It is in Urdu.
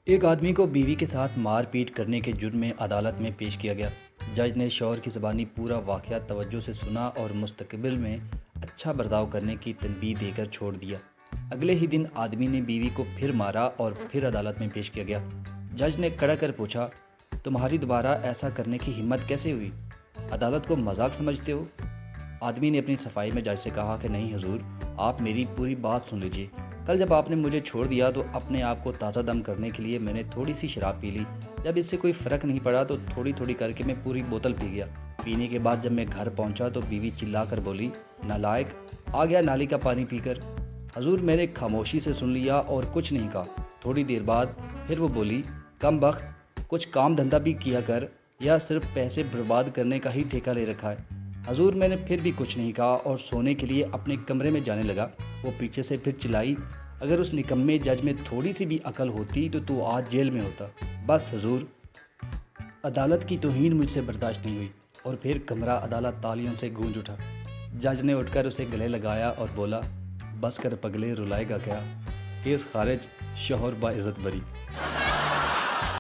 ایک آدمی کو بیوی کے ساتھ مار پیٹ کرنے کے جرم میں عدالت میں پیش کیا گیا۔ جج نے شوہر کی زبانی پورا واقعہ توجہ سے سنا اور مستقبل میں اچھا برتاؤ کرنے کی تنبیہ دے کر چھوڑ دیا۔ اگلے ہی دن آدمی نے بیوی کو پھر مارا اور پھر عدالت میں پیش کیا گیا۔ جج نے کڑا کر پوچھا، تمہاری دوبارہ ایسا کرنے کی ہمت کیسے ہوئی؟ عدالت کو مذاق سمجھتے ہو؟ آدمی نے اپنی صفائی میں جج سے کہا کہ نہیں حضور، آپ میری پوری بات سن لیجئے۔ کل جب آپ نے مجھے چھوڑ دیا تو اپنے آپ کو تازہ دم کرنے کے لیے میں نے تھوڑی سی شراب پی لی۔ جب اس سے کوئی فرق نہیں پڑا تو تھوڑی تھوڑی کر کے میں پوری بوتل پی گیا۔ پینے کے بعد جب میں گھر پہنچا تو بیوی چلا کر بولی، نالائق، آ گیا نالی کا پانی پی کر۔ حضور میں نے خاموشی سے سن لیا اور کچھ نہیں کہا۔ تھوڑی دیر بعد پھر وہ بولی، کم بخت، کچھ کام دھندہ بھی کیا کر، یا صرف پیسے برباد کرنے کا ہی ٹھیکہ لے رکھا ہے؟ حضور میں نے پھر بھی کچھ نہیں کہا اور سونے کے لیے اپنے کمرے میں جانے لگا۔ وہ پیچھے سے پھر چلائی، اگر اس نکمے جج میں تھوڑی سی بھی عقل ہوتی تو آج جیل میں ہوتا۔ بس حضور، عدالت کی توہین مجھ سے برداشت نہیں ہوئی اور پھر کمرہ عدالت تالیوں سے گونج اٹھا۔ جج نے اٹھ کر اسے گلے لگایا اور بولا، بس کر پگلے، رلائے گا کیا؟ کیس خارج، شوہر باعزت بری۔